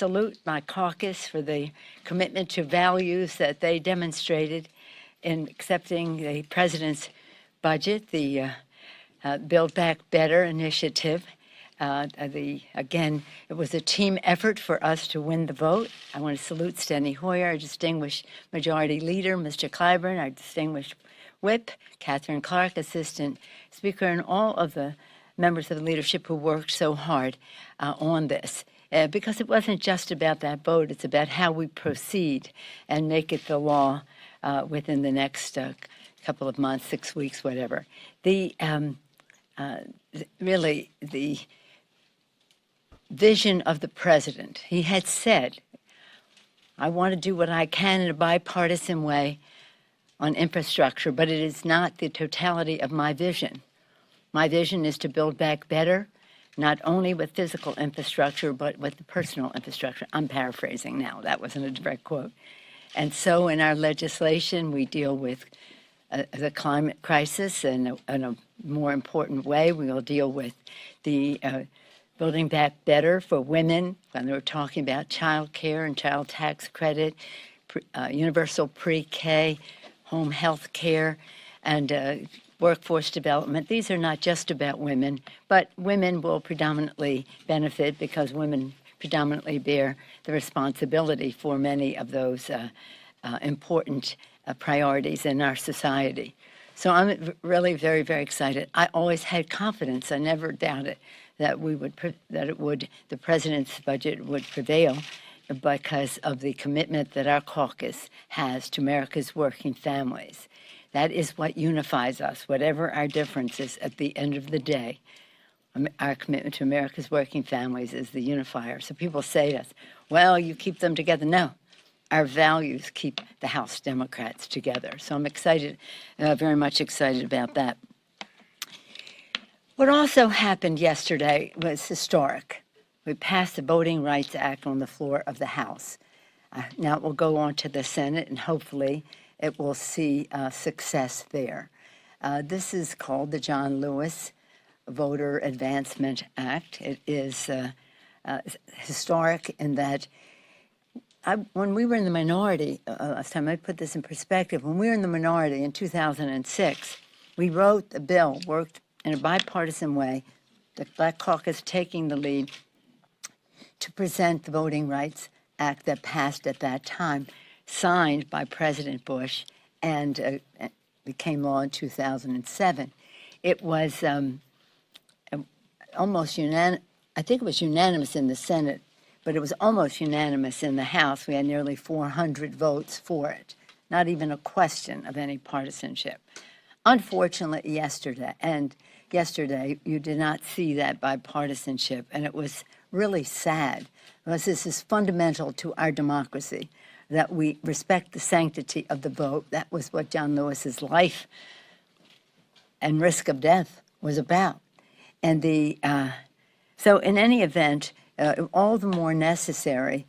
salute my caucus for the commitment to values that they demonstrated in accepting the president's budget, the Build Back Better initiative. Again, it was a team effort for us to win the vote. I want to salute Steny Hoyer, our distinguished Majority Leader, Mr. Clyburn, our distinguished Whip, Catherine Clark, Assistant Speaker, and all of the members of the leadership who worked so hard on this. Because it wasn't just about that vote, it's about how we proceed and make it the law within the next couple of months, 6 weeks, whatever. Really, the vision of the president, he had said, I want to do what I can in a bipartisan way on infrastructure, but it is not the totality of my vision. My vision is to build back better, not only with physical infrastructure, but with the personal infrastructure. I'm paraphrasing now. That wasn't a direct quote. And so in our legislation, we deal with the climate crisis in a more important way. We will deal with the building back better for women when they were talking about child care and child tax credit, universal pre-K, home health care, and workforce development. These are not just about women, but women will predominantly benefit because women predominantly bear the responsibility for many of those important priorities in our society. So I'm really very, very excited. I always had confidence. I never doubted that the president's budget would prevail because of the commitment that our caucus has to America's working families. That is what unifies us, whatever our differences at the end of the day. Our commitment to America's working families is the unifier. So people say to us, well, you keep them together. No, our values keep the House Democrats together. So I'm excited, very much excited about that. What also happened yesterday was historic. We passed the Voting Rights Act on the floor of the House. Now it will go on to the Senate, and hopefully it will see success there. This is called the John Lewis Voter Advancement Act. It is historic in that when we were in the minority, last time I put this in perspective, when we were in the minority in 2006, we wrote the bill, worked in a bipartisan way, the Black Caucus taking the lead to present the Voting Rights Act that passed at that time, signed by President Bush, and became law in 2007. It was almost unanimous. I think it was unanimous in the Senate, but it was almost unanimous in the House. We had nearly 400 votes for it, not even a question of any partisanship. Unfortunately, yesterday, you did not see that bipartisanship, and it was really sad, because this is fundamental to our democracy, that we respect the sanctity of the vote. That was what John Lewis's life and risk of death was about. And so in any event, all the more necessary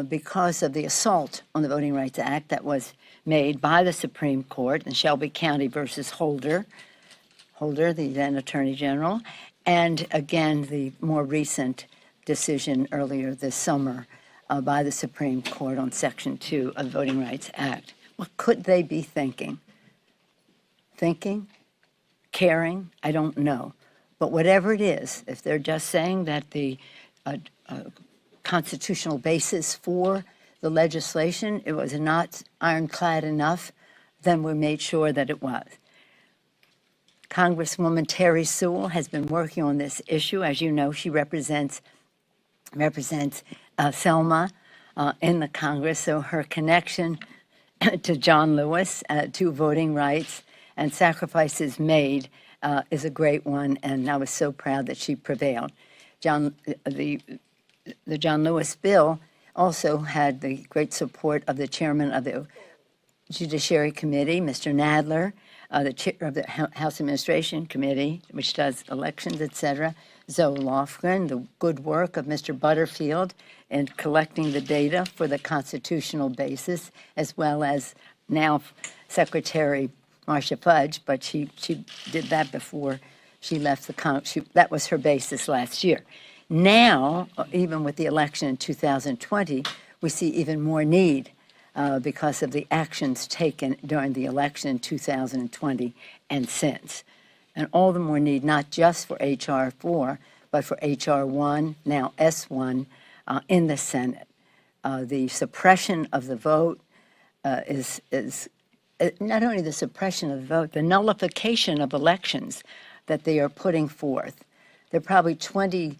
because of the assault on the Voting Rights Act that was made by the Supreme Court in Shelby County versus Holder, the then Attorney General, and again, the more recent decision earlier this summer by the Supreme Court on Section 2 of the Voting Rights Act. What could they be thinking? Thinking? Caring? I don't know. But whatever it is, if they're just saying that the constitutional basis for the legislation, it was not ironclad enough, then we made sure that it was. Congresswoman Terry Sewell has been working on this issue. As you know, she represents Selma in the Congress, so her connection to John Lewis, to voting rights and sacrifices made is a great one, and I was so proud that she prevailed. The John Lewis bill also had the great support of the chairman of the Judiciary Committee, Mr. Nadler, the chair of the House Administration Committee, which does elections, etc., Zoe Lofgren, the good work of Mr. Butterfield in collecting the data for the constitutional basis, as well as now Secretary Marcia Fudge, but she did that before she left the Congress. That was her basis last year. Now, even with the election in 2020, we see even more need because of the actions taken during the election in 2020 and since. And all the more need, not just for H.R. 4, but for H.R. 1, now S1, in the Senate. The suppression of the vote is not only the suppression of the vote, the nullification of elections that they are putting forth. There are probably 20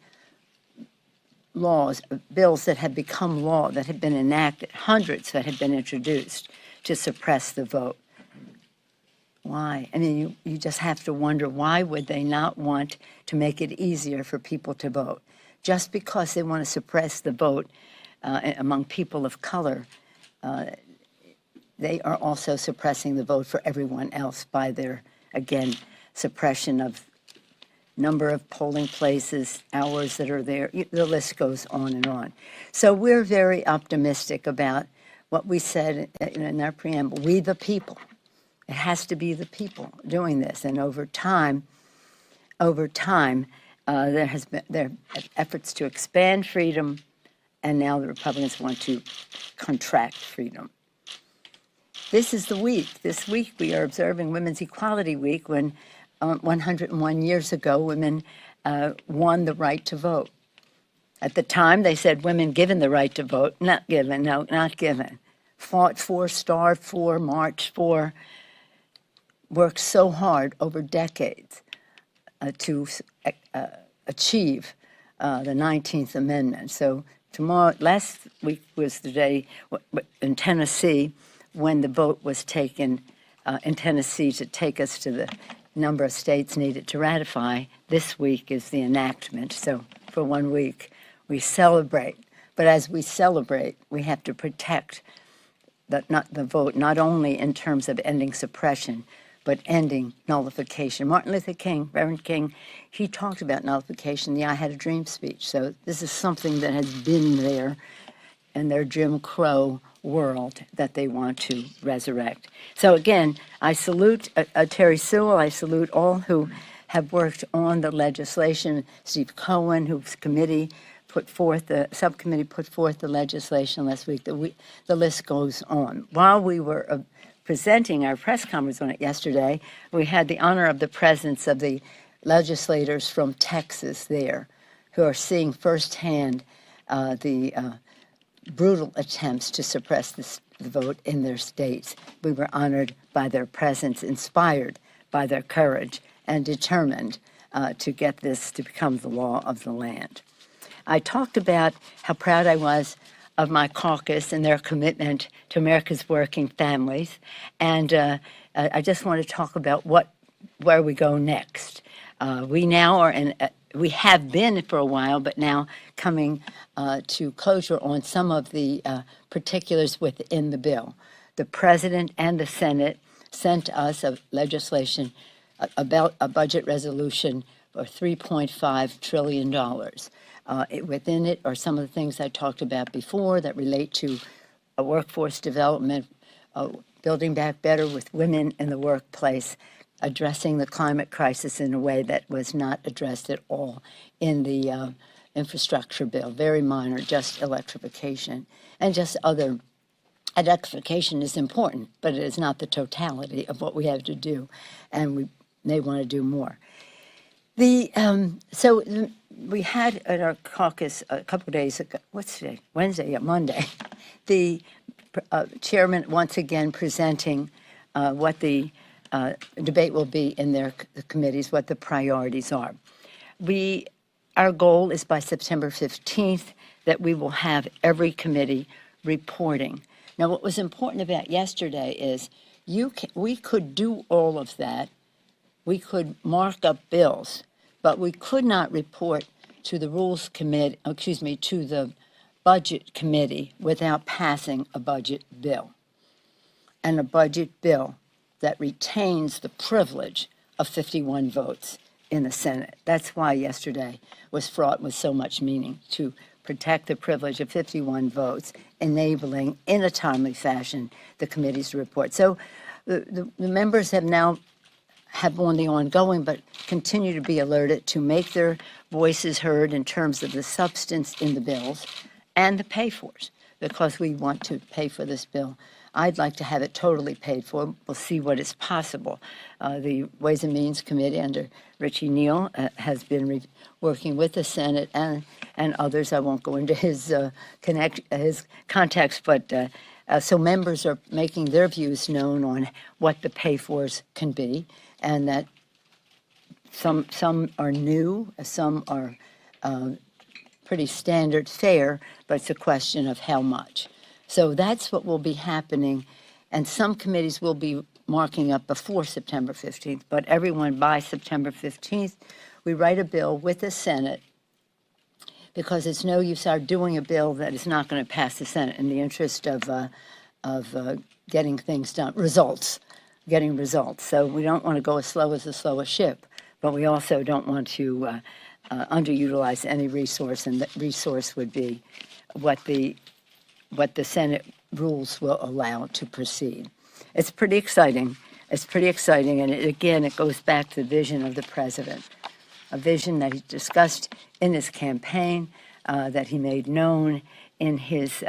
bills that have become law, that have been enacted, hundreds that have been introduced to suppress the vote. Why? I mean, you just have to wonder, why would they not want to make it easier for people to vote? Just because they want to suppress the vote among people of color, they are also suppressing the vote for everyone else by their, again, suppression of number of polling places, hours that are there. The list goes on and on. So we're very optimistic about what we said in our preamble, we the people. It has to be the people doing this. And over time, there are efforts to expand freedom, and now the Republicans want to contract freedom. This is the week. This week we are observing Women's Equality Week, when 101 years ago women won the right to vote. At the time they said women given the right to vote, not given, no, not given. Fought for, starved for, marched for, worked so hard over decades to achieve the 19th Amendment. So last week was the day in Tennessee when the vote was taken in Tennessee to take us to the number of states needed to ratify. This week is the enactment. So for 1 week, we celebrate. But as we celebrate, we have to protect the vote, not only in terms of ending suppression, but ending nullification. Martin Luther King, Reverend King, he talked about nullification, the I Had a Dream speech. So this is something that has been there in their Jim Crow world that they want to resurrect. So again, I salute Terry Sewell. I salute all who have worked on the legislation. Steve Cohen, whose subcommittee put forth the legislation last week. The list goes on. While we were presenting our press conference on it yesterday, we had the honor of the presence of the legislators from Texas there, who are seeing firsthand the brutal attempts to suppress the vote in their states. We were honored by their presence, inspired by their courage, and determined to get this to become the law of the land. I talked about how proud I was of my caucus and their commitment to America's working families, and I just want to talk about where we go next. We now are we have been for a while, but now coming to closure on some of the particulars within the bill. The President and the Senate sent us a legislation about a budget resolution for $3.5 trillion. Within it are some of the things I talked about before that relate to workforce development, building back better with women in the workplace, addressing the climate crisis in a way that was not addressed at all in the infrastructure bill, very minor, just electrification, and just other. Electrification is important, but it is not the totality of what we have to do, and we may want to do more. So we had at our caucus a couple of days ago, what's today? Wednesday, yeah, Monday, the chairman once again presenting what the debate will be in the committees, what the priorities are. Our goal is by September 15th that we will have every committee reporting. Now, what was important about yesterday is we could do all of that. We could mark up bills, but we could not report to the Rules Committee, to the Budget Committee without passing a budget bill. And a budget bill that retains the privilege of 51 votes in the Senate. That's why yesterday was fraught with so much meaning, to protect the privilege of 51 votes, enabling in a timely fashion the committee's report. So the members have now have on the ongoing, but continue to be alerted to make their voices heard in terms of the substance in the bills and the pay-fors, because we want to pay for this bill. I'd like to have it totally paid for. We'll see what is possible. The Ways and Means Committee under Richie Neal has been working with the Senate and others. I won't go into his context, but so members are making their views known on what the pay-fors can be, and that some are new, some are pretty standard fare, but it's a question of how much. So that's what will be happening, and some committees will be marking up before September 15th, but everyone by September 15th, we write a bill with the Senate, because it's no use our doing a bill that is not going to pass the Senate in the interest of getting things done, getting results. So we don't want to go as slow as the slowest ship, but we also don't want to underutilize any resource, and that resource would be what the Senate rules will allow to proceed. It's pretty exciting. It's pretty exciting, and it goes back to the vision of the president, a vision that he discussed in his campaign, that he made known in his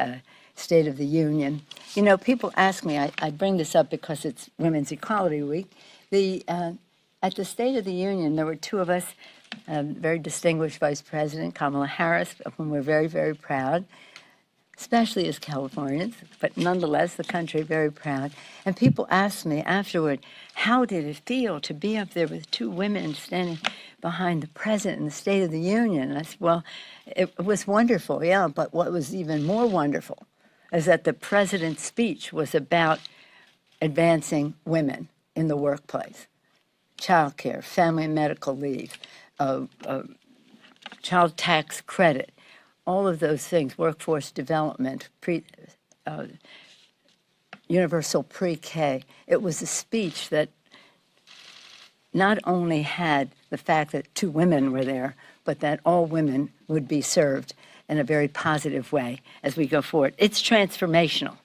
State of the Union. You know, people ask me, I bring this up because it's Women's Equality Week. At the State of the Union, there were two of us, very distinguished Vice President Kamala Harris, of whom we're very, very proud, especially as Californians, but nonetheless, the country very proud. And people asked me afterward, how did it feel to be up there with two women standing behind the president in the State of the Union? And I said, well, it was wonderful, yeah, but what was even more wonderful is that the president's speech was about advancing women in the workplace, child care, family and medical leave, child tax credit, all of those things, workforce development, universal pre-K. It was a speech that not only had the fact that two women were there, but that all women would be served in a very positive way as we go forward. It's transformational.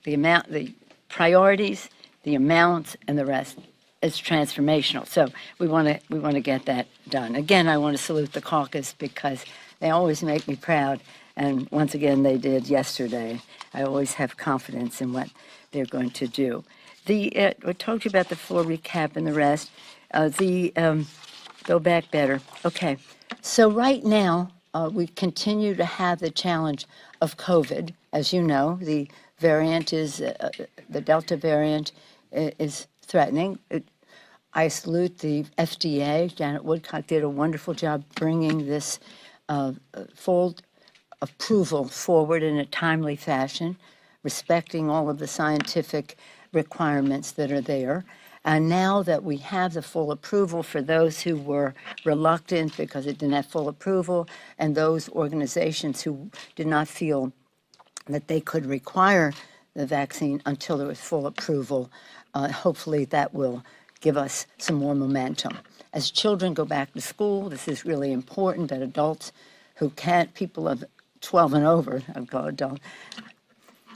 The priorities, the amounts, and the rest is transformational. So we want to get that done. Again, I want to salute the caucus because they always make me proud, and once again they did yesterday. I always have confidence in what they're going to do. I told you about the floor recap and the rest. Go back better. Okay, so right now we continue to have the challenge of COVID. As you know, the variant is, the Delta variant is threatening. I salute the FDA. Janet Woodcock did a wonderful job bringing this full approval forward in a timely fashion, respecting all of the scientific requirements that are there. And now that we have the full approval for those who were reluctant because it didn't have full approval, and those organizations who did not feel that they could require the vaccine until there was full approval, hopefully that will give us some more momentum. As children go back to school, this is really important that adults who can't, people of 12 and over, I've got adult,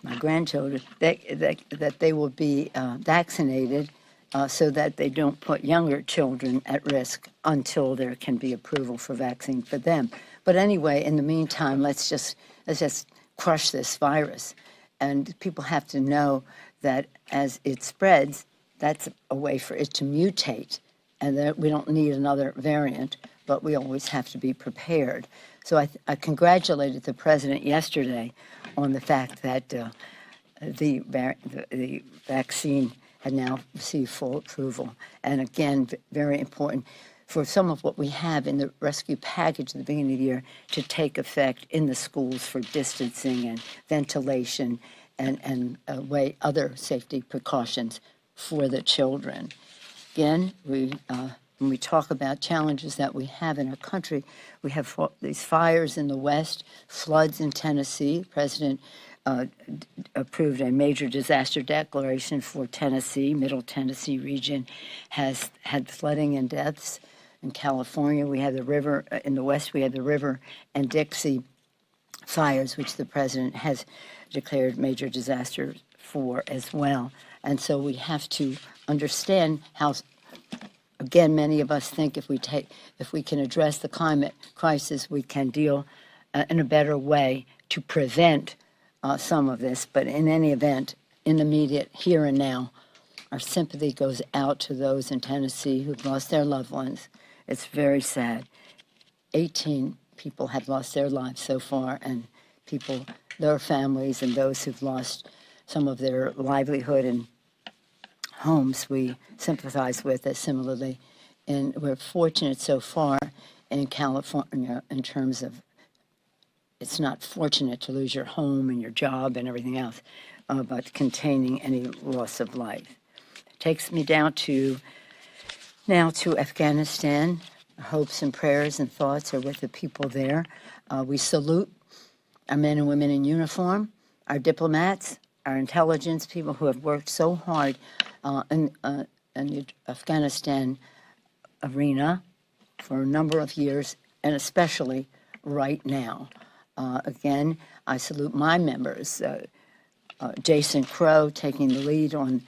my grandchildren, that they will be vaccinated so that they don't put younger children at risk until there can be approval for vaccine for them. But anyway, in the meantime, let's just crush this virus. And people have to know that as it spreads, that's a way for it to mutate, and that we don't need another variant, but we always have to be prepared. So I congratulated the president yesterday on the fact that the vaccine had now received full approval. And again, very important for some of what we have in the rescue package at the beginning of the year to take effect in the schools for distancing and ventilation and other safety precautions for the children. Again, when we talk about challenges that we have in our country, we have these fires in the West, floods in Tennessee. The president approved a major disaster declaration for Tennessee. Middle Tennessee region has had flooding and deaths. In California, we have the river, in the West, we have the River and Dixie fires, which the president has declared major disaster for as well. And so we have to understand how again, many of us think if we can address the climate crisis, we can deal in a better way to prevent some of this. But in any event, in the immediate here and now, our sympathy goes out to those in Tennessee who've lost their loved ones. It's very sad. 18 people have lost their lives so far, and people, their families, and those who've lost some of their livelihood and homes we sympathize with as similarly. And we're fortunate so far in California in terms of it's not fortunate to lose your home and your job and everything else, but containing any loss of life. It takes me down now to Afghanistan. Hopes and prayers and thoughts are with the people there. We salute our men and women in uniform, our diplomats, our intelligence people who have worked so hard in the Afghanistan arena for a number of years, and especially right now. Again, I salute my members, Jason Crow taking the lead on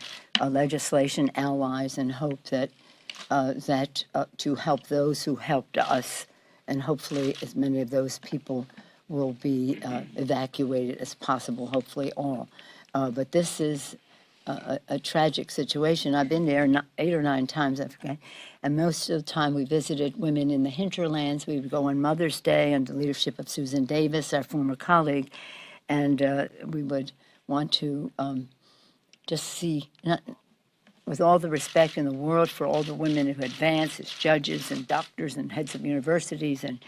legislation, allies, and hope that to help those who helped us, and hopefully as many of those people will be evacuated as possible, hopefully all. But this is a tragic situation. I've been there 8 or 9 times, and most of the time we visited women in the hinterlands. We would go on Mother's Day under the leadership of Susan Davis, our former colleague, and we would want to just see, with all the respect in the world for all the women who advance as judges and doctors and heads of universities and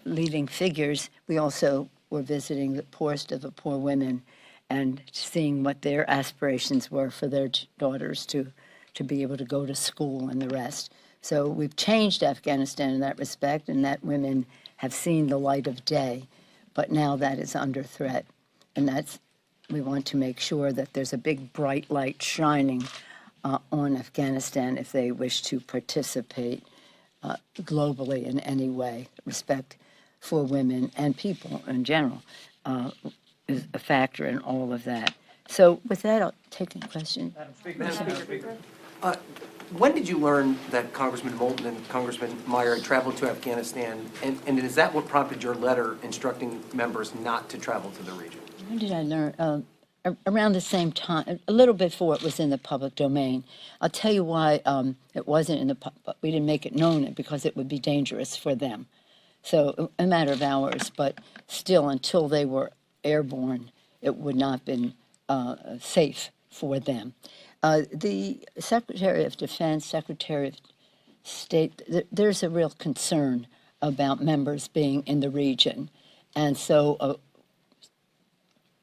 leading figures, we also were visiting the poorest of the poor women and seeing what their aspirations were for their daughters to be able to go to school and the rest. So we've changed Afghanistan in that respect, and that women have seen the light of day, but now that is under threat. And we want to make sure that there's a big bright light shining on Afghanistan if they wish to participate globally in any way. Respect for women and people in general is a factor in all of that. So with that, I'll take a question. Madam Speaker. When did you learn that Congressman Moulton and Congressman Meyer had traveled to Afghanistan, and is that what prompted your letter instructing members not to travel to the region? When did I learn? Around the same time, a little before it was in the public domain. I'll tell you why it wasn't in the we didn't make it known because it would be dangerous for them. So a matter of hours, but still until they were airborne, it would not have been safe for them. The Secretary of Defense, Secretary of State, there's a real concern about members being in the region. And so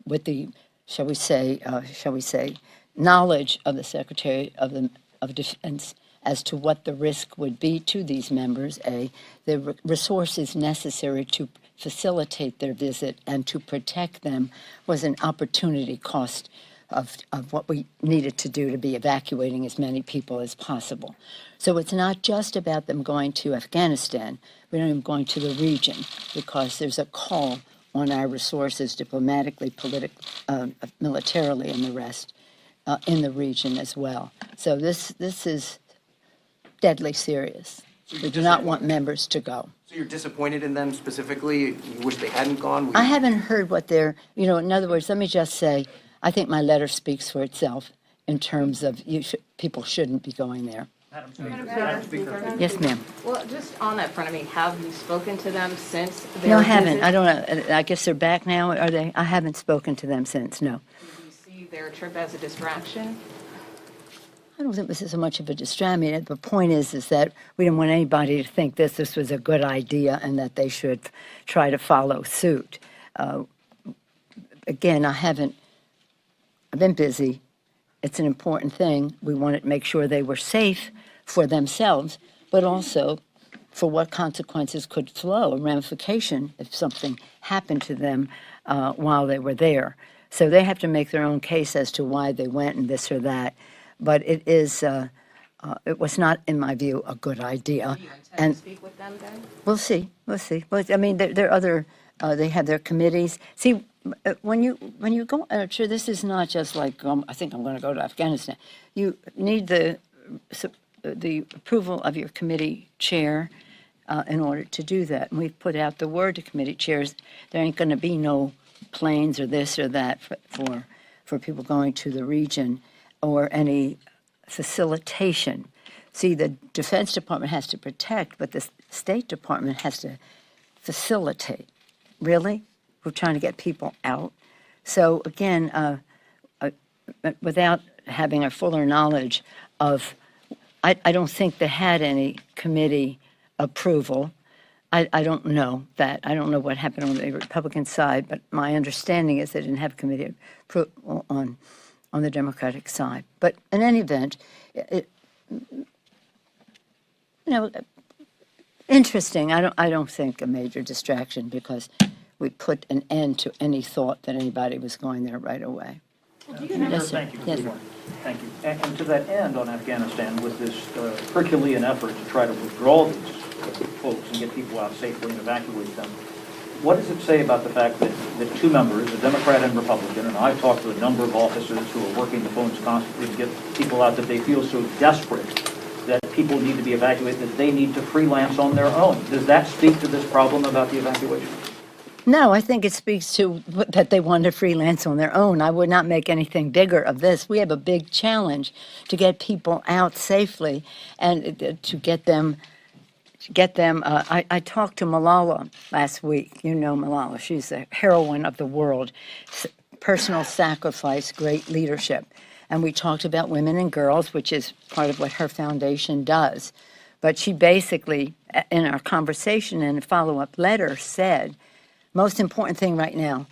with the shall we say, knowledge of the Secretary of Defense as to what the risk would be to these members, the resources necessary to facilitate their visit and to protect them was an opportunity cost of what we needed to do to be evacuating as many people as possible. So it's not just about them going to Afghanistan, but them going to the region, because there's a call on our resources diplomatically, militarily, and the rest in the region as well. So this is deadly serious. We do not want members to go. So you're disappointed in them specifically? You wish they hadn't gone? I haven't heard what they're, in other words, let me just say, I think my letter speaks for itself in terms of people shouldn't be going there. Madam Speaker. Yes, ma'am. Well, just on that front, have you spoken to them since their No, I haven't. visit? I don't know. I guess they're back now, are they? I haven't spoken to them since, no. Do you see their trip as a distraction? I don't think this is so much of a distraction. The point is that we didn't want anybody to think this was a good idea and that they should try to follow suit. Again, I've been busy. It's an important thing. We wanted to make sure they were safe for themselves, but also for what consequences could flow, a ramification if something happened to them while they were there. So they have to make their own case as to why they went and this or that. But it was not, in my view, a good idea. Do you intend to speak with them then? We'll see. Well, I mean, there are other, they have their committees. See, when you go, this is not just like, I think I'm going to go to Afghanistan. You need the the approval of your committee chair in order to do that. And we've put out the word to committee chairs, there ain't going to be no planes or this or that for people going to the region or any facilitation. See, the Defense Department has to protect, but the State Department has to facilitate. Really? We're trying to get people out. So again, without having a fuller knowledge of, I don't think they had any committee approval. I don't know that. I don't know what happened on the Republican side, but my understanding is they didn't have committee approval on the Democratic side. But in any event, interesting. I don't think a major distraction because we put an end to any thought that anybody was going there right away. Yes, sir. Thank you. Yes. Good morning. Thank you. And to that end on Afghanistan, with this Herculean effort to try to withdraw these folks and get people out safely and evacuate them, what does it say about the fact that two members, a Democrat and Republican, and I've talked to a number of officers who are working the phones constantly to get people out, that they feel so desperate that people need to be evacuated, that they need to freelance on their own? Does that speak to this problem about the evacuation? No, I think it speaks to that they want to freelance on their own. I would not make anything bigger of this. We have a big challenge to get people out safely and to get them. I talked to Malala last week. You know Malala. She's the heroine of the world. Personal sacrifice, great leadership. And we talked about women and girls, which is part of what her foundation does. But she basically, in our conversation and a follow-up letter, said, most important thing right now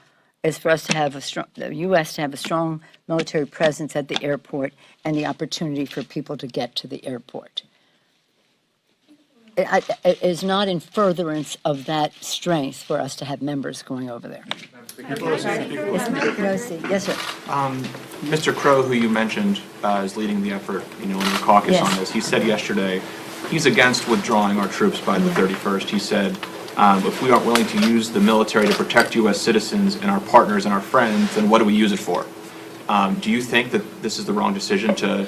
is for us to have the U.S. to have a strong military presence at the airport and the opportunity for people to get to the airport. It is not in furtherance of that strength for us to have members going over there. Speaker Pelosi. Yes, sir. Mr. Crow, who you mentioned is leading the effort, in the caucus Yes. on this, he said yesterday he's against withdrawing our troops by the 31st. He said, if we aren't willing to use the military to protect U.S. citizens and our partners and our friends, then what do we use it for? Do you think that this is the wrong decision to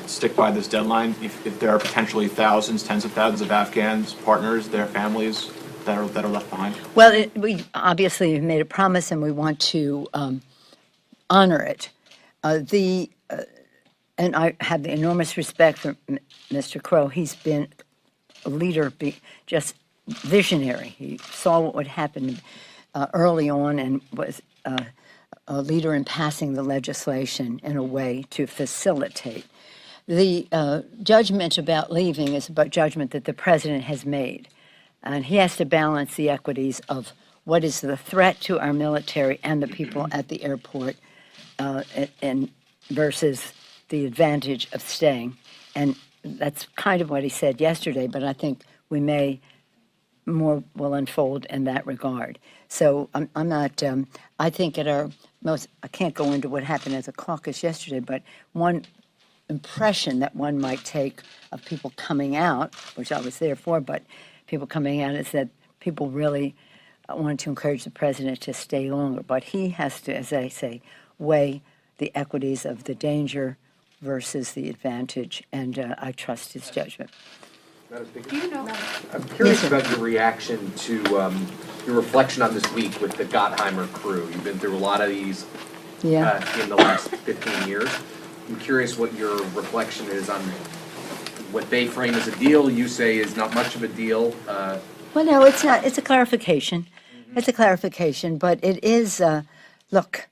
stick by this deadline if there are potentially thousands, tens of thousands of Afghans, partners, their families that are left behind? Well, we obviously have made a promise and we want to honor it. And I have the enormous respect for Mr. Crow. He's been a leader, just visionary. He saw what would happen early on and was a leader in passing the legislation in a way to facilitate. The judgment about leaving is a judgment that the president has made. And he has to balance the equities of what is the threat to our military and the people at the airport and versus the advantage of staying. And that's kind of what he said yesterday, but I think more will unfold in that regard. So I'm not, I think at our most, I can't go into what happened at the caucus yesterday, but one impression that one might take of people coming out, which I was there for, but people coming out is that people really want to encourage the president to stay longer. But he has to, as I say, weigh the equities of the danger versus the advantage, and I trust his judgment. Madam Speaker? I'm curious about your reaction to your reflection on this week with the Gottheimer crew. You've been through a lot of these in the last 15 years. I'm curious what your reflection is on what they frame as a deal, you say is not much of a deal. Well, no, it's not. It's a clarification. It's a clarification, but it is, look,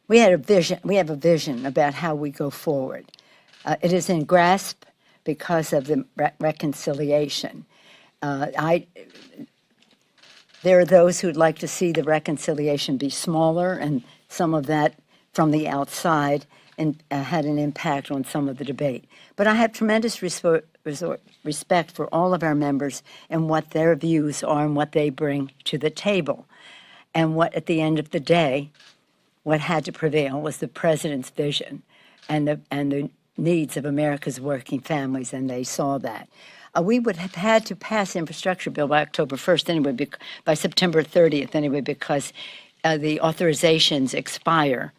we had a vision. We have a vision about how we go forward. It is in grasp because of the reconciliation. There are those who'd like to see the reconciliation be smaller, and some of that from the outside had an impact on some of the debate. But I have tremendous respect for all of our members and what their views are and what they bring to the table. And what, at the end of the day, what had to prevail was the president's vision and the needs of America's working families, and they saw that. We would have had to pass infrastructure bill by October 1st anyway, by September 30th anyway, because the authorizations expire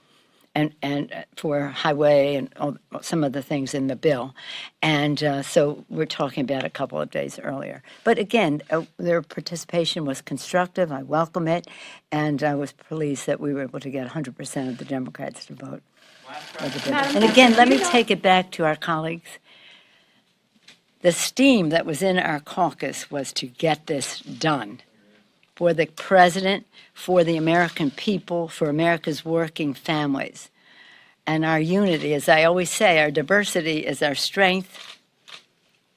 and for highway and some of the things in the bill. And so we're talking about a couple of days earlier. But again, their participation was constructive. I welcome it. And I was pleased that we were able to get 100% of the Democrats to vote. And again, let me take it back to our colleagues. The steam that was in our caucus was to get this done for the president, for the American people, for America's working families. And our unity, as I always say, our diversity is our strength,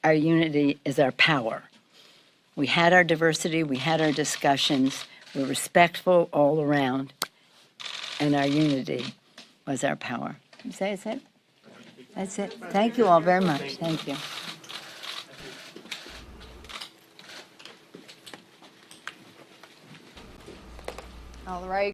our unity is our power. We had our diversity, we had our discussions, we're respectful all around, and our unity was our power. You say it's it? That's it. Thank you all very much. Thank you. All right.